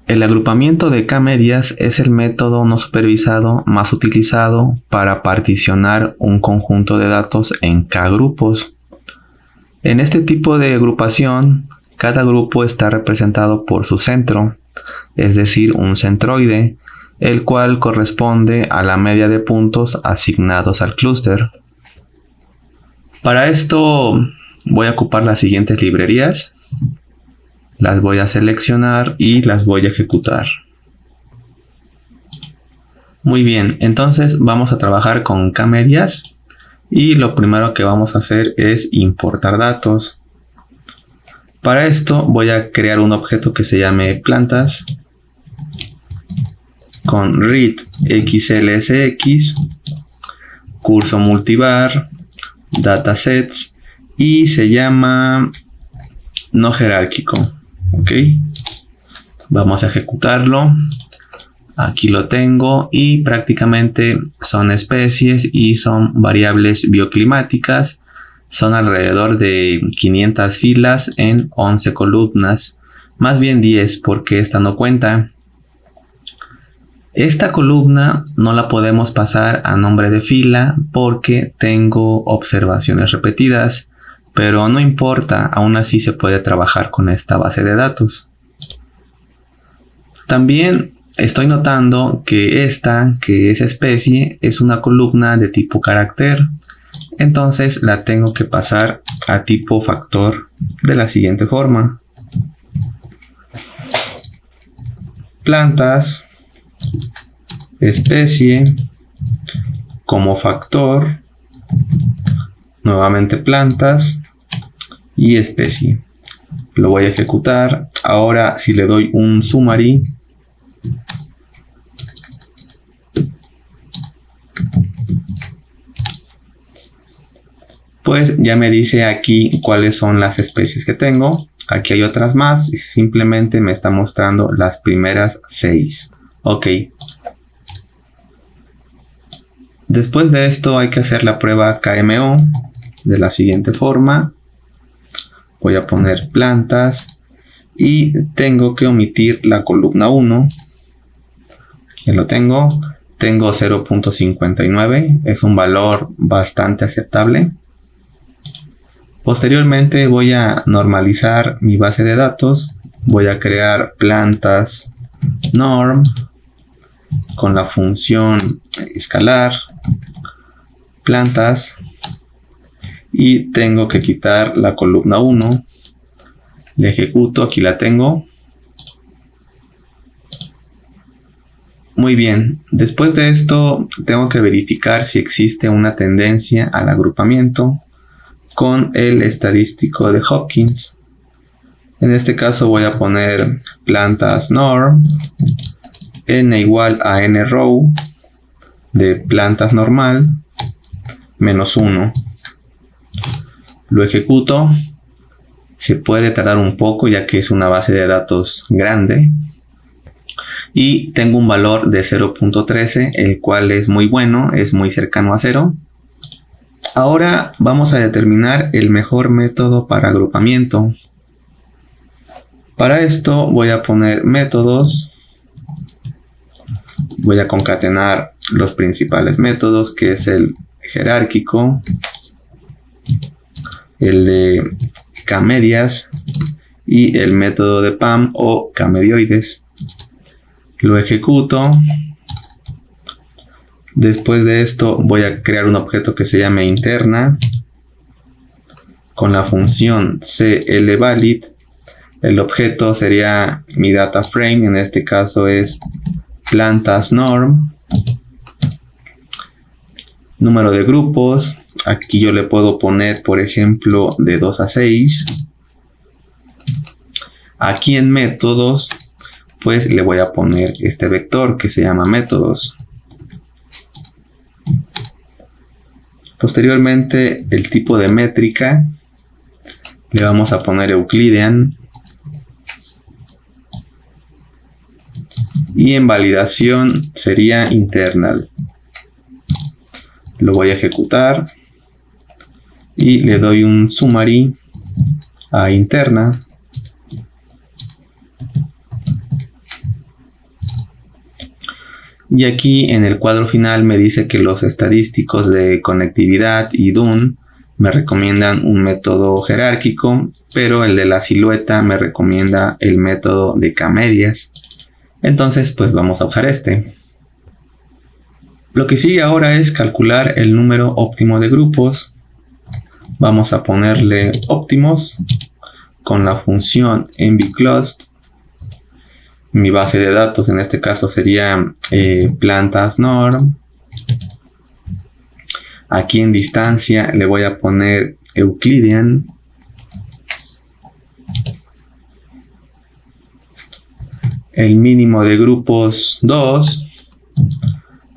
El agrupamiento de K-medias es el método no supervisado más utilizado para particionar un conjunto de datos en K-grupos. En este tipo de agrupación, cada grupo está representado por su centro, es decir, un centroide, el cual corresponde a la media de puntos asignados al clúster. Para esto voy a ocupar las siguientes librerías. Las voy a seleccionar y las voy a ejecutar. Muy bien, entonces vamos a trabajar con K-medias y lo primero que vamos a hacer es importar datos. Para esto voy a crear un objeto que se llame plantas con read xlsx, curso multivar, datasets y se llama no jerárquico. Ok, vamos a ejecutarlo. Aquí lo tengo y prácticamente son especies y son variables bioclimáticas. Son alrededor de 500 filas en 11 columnas, más bien 10 porque esta no cuenta. Esta columna no la podemos pasar a nombre de fila porque tengo observaciones repetidas, pero no importa, aún así se puede trabajar con esta base de datos. También estoy notando que esta, que es especie, es una columna de tipo carácter. Entonces la tengo que pasar a tipo factor de la siguiente forma. Plantas, especie, como factor, nuevamente plantas y especie. Lo voy a ejecutar. Ahora si le doy un summary, pues ya me dice aquí cuáles son las especies que tengo. Aquí hay otras más y simplemente me está mostrando las primeras 6. Ok. Después de esto hay que hacer la prueba KMO de la siguiente forma. Voy a poner plantas y tengo que omitir la columna 1. Ya lo tengo. Tengo 0.59. Es un valor bastante aceptable. Posteriormente voy a normalizar mi base de datos. Voy a crear plantas norm con la función escalar plantas y tengo que quitar la columna 1. Le ejecuto, aquí la tengo. Muy bien, después de esto tengo que verificar si existe una tendencia al agrupamiento con el estadístico de Hopkins. En este caso voy a poner plantas norm n igual a n row de plantas normal menos 1. Lo ejecuto. Se puede tardar un poco ya que es una base de datos grande. Y tengo un valor de 0.13, el cual es muy bueno, es muy cercano a 0. Ahora vamos a determinar el mejor método para agrupamiento. Para esto voy a poner métodos. Voy a concatenar los principales métodos, que es el jerárquico, el de K-medias y el método de PAM o K-medioides. Lo ejecuto. Después de esto voy a crear un objeto que se llame interna con la función clvalid. El objeto sería mi data frame, en este caso es plantas norm. Número de grupos, aquí yo le puedo poner por ejemplo de 2 a 6. Aquí en métodos pues le voy a poner este vector que se llama métodos. Posteriormente el tipo de métrica le vamos a poner Euclidean. Y en validación sería internal. Lo voy a ejecutar y le doy un summary a interna. Y aquí en el cuadro final me dice que los estadísticos de conectividad y DUN me recomiendan un método jerárquico, pero el de la silueta me recomienda el método de K-medias. Entonces, pues vamos a usar este. Lo que sigue ahora es calcular el número óptimo de grupos. Vamos a ponerle óptimos con la función nvclust. Mi base de datos en este caso sería plantas norm. Aquí en distancia le voy a poner Euclidean. El mínimo de grupos 2.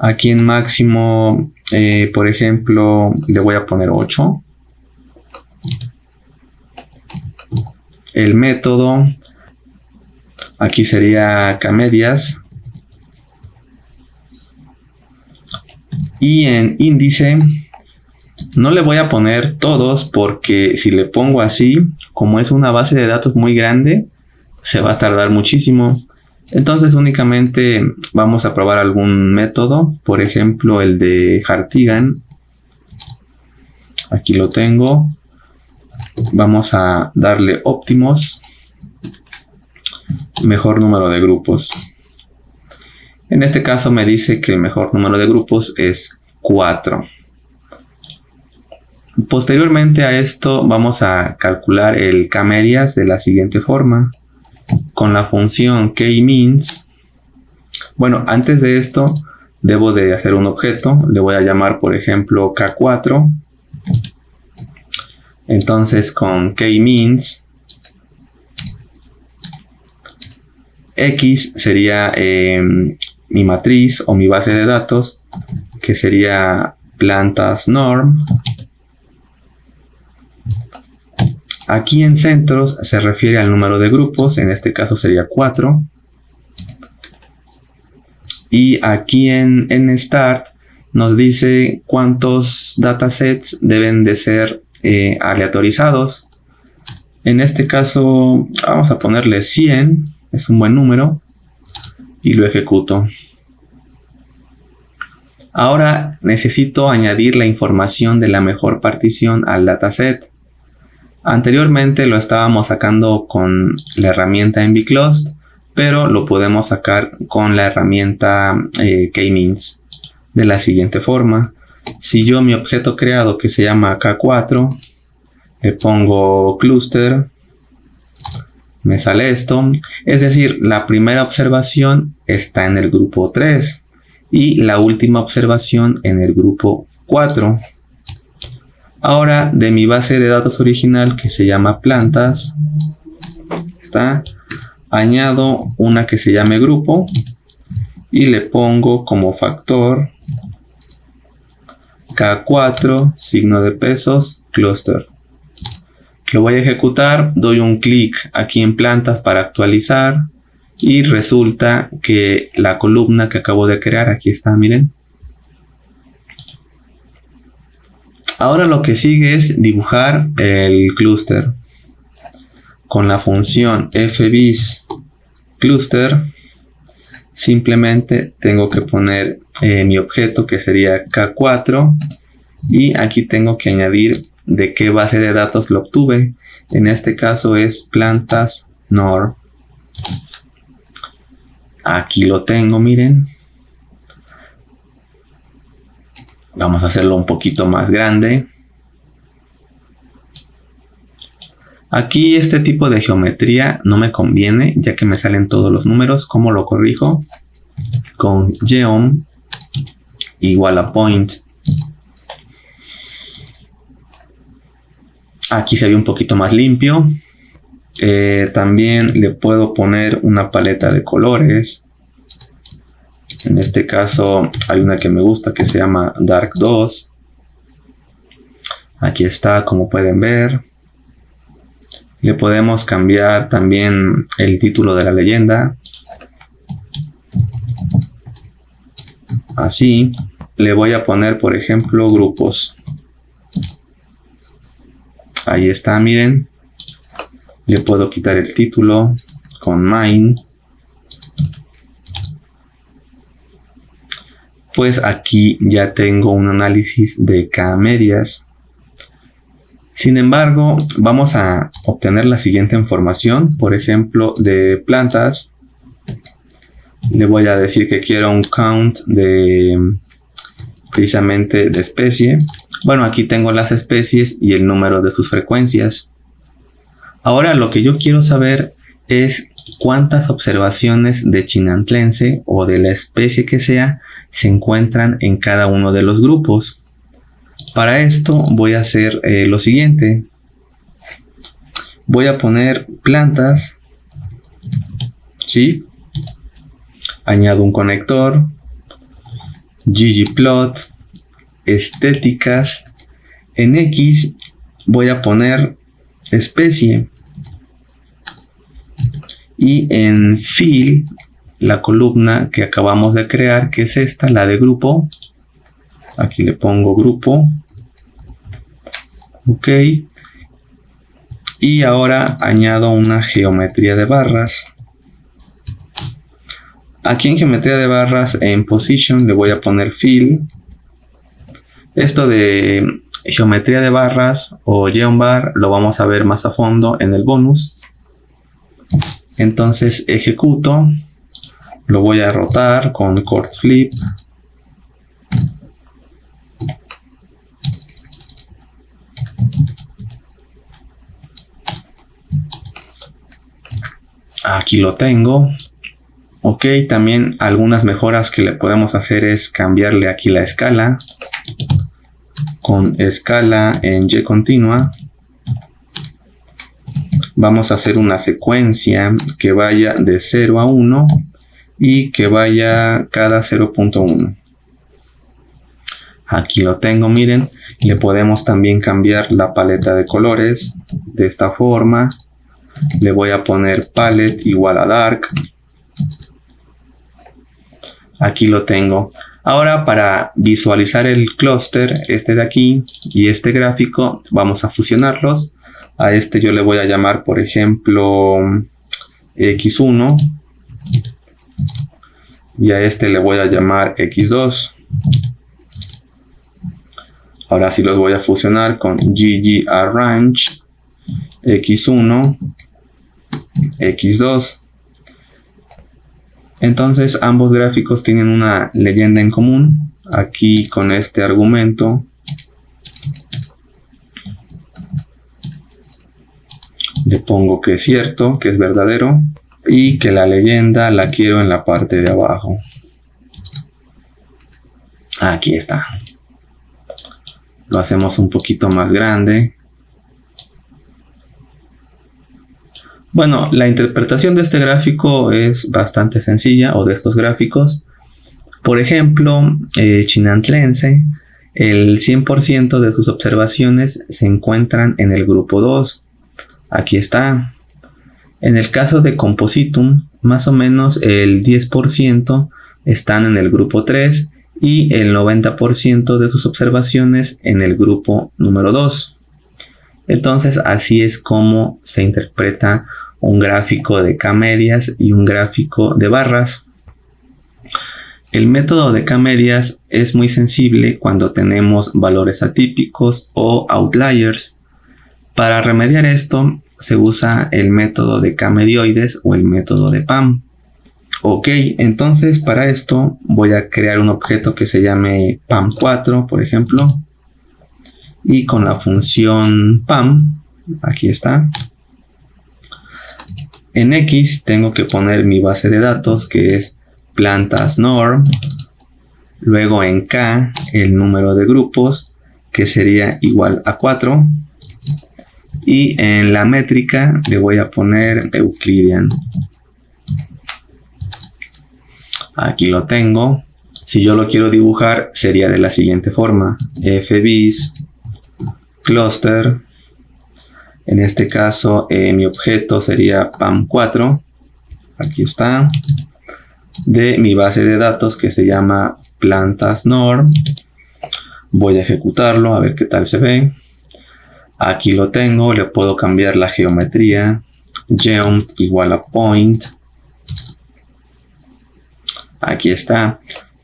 Aquí en máximo, por ejemplo, le voy a poner 8. El método, aquí sería K-medias. Y en índice, no le voy a poner todos porque si le pongo así, como es una base de datos muy grande, se va a tardar muchísimo. Entonces únicamente vamos a probar algún método, por ejemplo el de Hartigan. Aquí lo tengo. Vamos a darle óptimos, mejor número de grupos. En este caso me dice que el mejor número de grupos es 4. Posteriormente a esto vamos a calcular el K-medias de la siguiente forma. Con la función K-means. Bueno, antes de esto debo de hacer un objeto. Le voy a llamar por ejemplo K4. Entonces con K-means X sería mi matriz o mi base de datos, que sería plantas norm. Aquí en centros se refiere al número de grupos, en este caso sería 4. Y aquí en start nos dice cuántos datasets deben de ser aleatorizados. En este caso vamos a ponerle 100, es un buen número, y lo ejecuto. Ahora necesito añadir la información de la mejor partición al dataset. Anteriormente lo estábamos sacando con la herramienta nvclust, pero lo podemos sacar con la herramienta K-means de la siguiente forma. Si yo mi objeto creado que se llama K4 le pongo cluster, me sale esto, es decir, la primera observación está en el grupo 3 y la última observación en el grupo 4. Ahora de mi base de datos original que se llama plantas, añado una que se llame grupo y le pongo como factor K4, signo de pesos, cluster. Lo voy a ejecutar, doy un clic aquí en plantas para actualizar y resulta que la columna que acabo de crear, aquí está, miren. Ahora lo que sigue es dibujar el clúster. Con la función fbis cluster, simplemente tengo que poner mi objeto que sería K4 y aquí tengo que añadir de qué base de datos lo obtuve. En este caso es plantas norm. Aquí lo tengo, miren. Vamos a hacerlo un poquito más grande. Aquí este tipo de geometría no me conviene, ya que me salen todos los números. ¿Cómo lo corrijo? Con geom igual a point. Aquí se ve un poquito más limpio. También le puedo poner una paleta de colores. En este caso hay una que me gusta que se llama Dark 2. Aquí está, como pueden ver. Le podemos cambiar también el título de la leyenda. Así. Le voy a poner, por ejemplo, grupos. Ahí está, miren. Le puedo quitar el título con mine. pues aquí ya tengo un análisis de K-medias. Sin embargo, vamos a obtener la siguiente información, por ejemplo, de plantas. Le voy a decir que quiero un count de precisamente de especie. Bueno, aquí tengo las especies y el número de sus frecuencias. Ahora lo que yo quiero saber es cuántas observaciones de chinantlense o de la especie que sea se encuentran en cada uno de los grupos. Para esto voy a hacer lo siguiente. Voy a poner plantas, ¿sí? Añado un conector, ggplot, estéticas. En X voy a poner especie. Y en fill, la columna que acabamos de crear, que es esta, la de grupo. Aquí le pongo grupo. Ok. Y ahora añado una geometría de barras. Aquí en geometría de barras, en position, le voy a poner fill. Esto de geometría de barras o geobar lo vamos a ver más a fondo en el bonus. Entonces ejecuto. Lo voy a rotar con court flip. Aquí lo tengo. Ok, también algunas mejoras que le podemos hacer es cambiarle aquí la escala. Con escala en Y continua. Vamos a hacer una secuencia que vaya de 0 a 1 y que vaya cada 0.1. Aquí lo tengo, miren. Le podemos también cambiar la paleta de colores de esta forma. Le voy a poner palette igual a dark. Aquí lo tengo. Ahora para visualizar el clúster, este de aquí y este gráfico, vamos a fusionarlos. A este yo le voy a llamar, por ejemplo, X1. Y a este le voy a llamar X2. Ahora sí los voy a fusionar con ggArrange, X1, X2. Entonces ambos gráficos tienen una leyenda en común. Aquí con este argumento le pongo que es cierto, que es verdadero, y que la leyenda la quiero en la parte de abajo. Aquí está. Lo hacemos un poquito más grande. Bueno, la interpretación de este gráfico es bastante sencilla, o de estos gráficos. Por ejemplo, chinantlense, el 100% de sus observaciones se encuentran en el grupo 2. Aquí está. En el caso de Compositum, más o menos el 10% están en el grupo 3 y el 90% de sus observaciones en el grupo número 2. Entonces así es como se interpreta un gráfico de K-medias y un gráfico de barras. El método de K-medias es muy sensible cuando tenemos valores atípicos o outliers. Para remediar esto se usa el método de K-medioides o el método de PAM. Ok, entonces para esto voy a crear un objeto que se llame PAM4, por ejemplo. Y con la función PAM, aquí está. En X tengo que poner mi base de datos, que es plantas norm. Luego en K el número de grupos, que sería igual a 4. Y en la métrica le voy a poner Euclidean. Aquí lo tengo. Si yo lo quiero dibujar sería de la siguiente forma. fbis cluster. En este caso mi objeto sería PAM4. Aquí está. De mi base de datos que se llama plantas norm. Voy a ejecutarlo a ver qué tal se ve. Aquí lo tengo. Le puedo cambiar la geometría. Geom igual a point. Aquí está.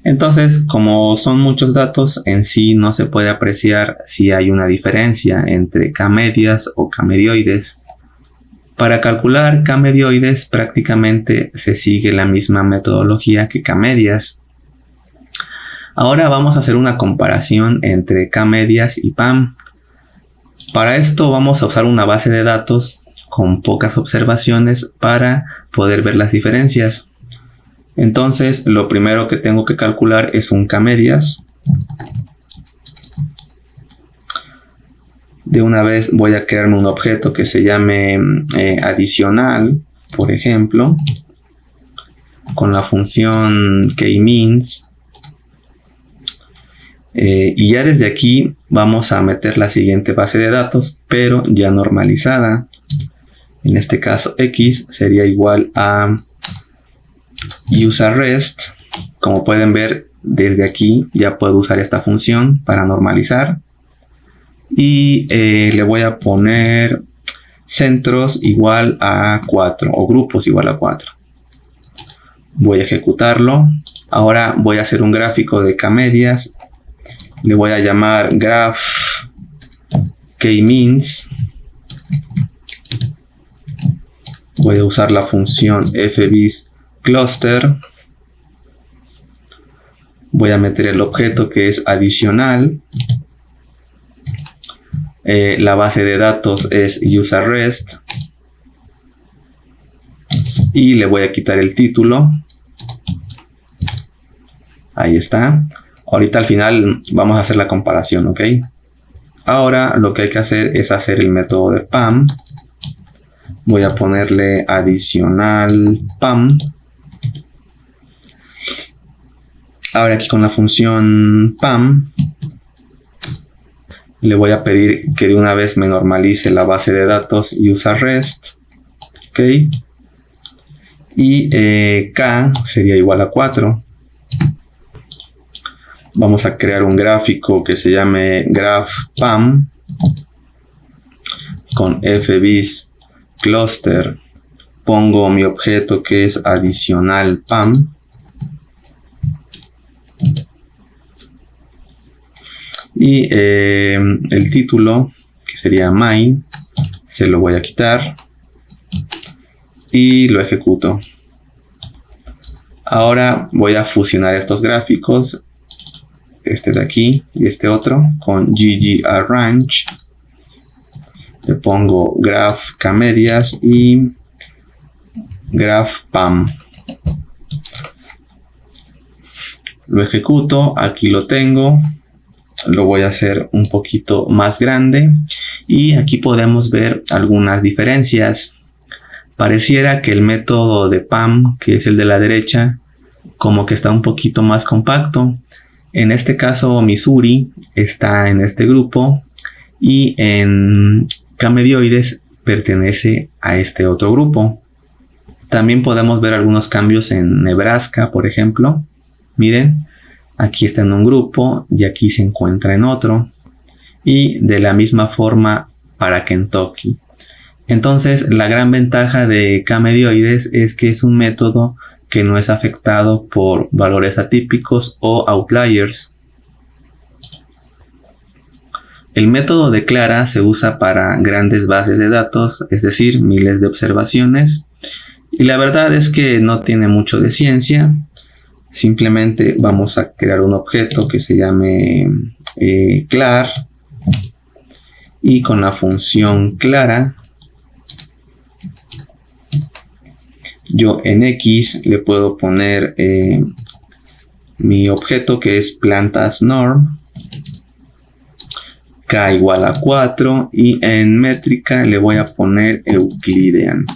Entonces, como son muchos datos, en sí no se puede apreciar si hay una diferencia entre K-medias o K-medioides. Para calcular K-medioides prácticamente se sigue la misma metodología que K-medias. Ahora vamos a hacer una comparación entre K-medias y PAM. Para esto vamos a usar una base de datos con pocas observaciones para poder ver las diferencias. Entonces, lo primero que tengo que calcular es un K-medias. De una vez voy a crearme un objeto que se llame adicional, por ejemplo, con la función k-means. Y ya desde aquí vamos a meter la siguiente base de datos, pero ya normalizada. En este caso x sería igual a useRest. Como pueden ver, desde aquí ya puedo usar esta función para normalizar. Y le voy a poner centros igual a 4 o grupos igual a 4. Voy a ejecutarlo. Ahora voy a hacer un gráfico de K-medias. Le voy a llamar graph k-means. Voy a usar la función fbisCluster. Voy a meter el objeto que es adicional. La base de datos es useRest. Y le voy a quitar el título. Ahí está. Ahorita al final vamos a hacer la comparación, ¿ok? Ahora lo que hay que hacer es hacer el método de PAM. Voy a ponerle adicional PAM. Ahora aquí con la función PAM le voy a pedir que de una vez me normalice la base de datos useRest. ¿Ok? Y K sería igual a 4. Vamos a crear un gráfico que se llame graph PAM con fbisCluster. Pongo mi objeto que es adicional PAM. Y el título, que sería main, se lo voy a quitar. Y lo ejecuto. Ahora voy a fusionar estos gráficos. Este de aquí y este otro con ggArrange. Le pongo graph K-medias y graph PAM. Lo ejecuto, aquí lo tengo. Lo voy a hacer un poquito más grande y aquí podemos ver algunas diferencias. Pareciera que el método de PAM, que es el de la derecha, como que está un poquito más compacto. En este caso Missouri está en este grupo y en K-medioides pertenece a este otro grupo. También podemos ver algunos cambios en Nebraska, por ejemplo. Miren, aquí está en un grupo y aquí se encuentra en otro. Y de la misma forma para Kentucky. Entonces, la gran ventaja de K-medioides es que es un método que no es afectado por valores atípicos o outliers. El método de Clara se usa para grandes bases de datos, es decir, miles de observaciones. Y la verdad es que no tiene mucho de ciencia. Simplemente vamos a crear un objeto que se llame clar. Y con la función clara, yo en X le puedo poner mi objeto que es plantas norm. K igual a 4 y en métrica le voy a poner Euclidean.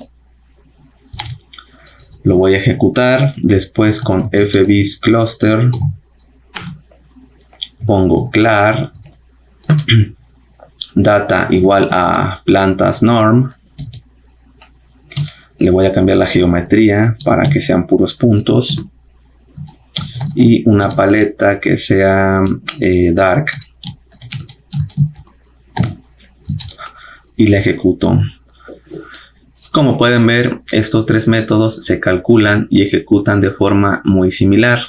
Lo voy a ejecutar. Después con fbisCluster pongo clar data igual a plantas norm. Le voy a cambiar la geometría para que sean puros puntos y una paleta que sea dark y la ejecuto. Como pueden ver, estos tres métodos se calculan y ejecutan de forma muy similar.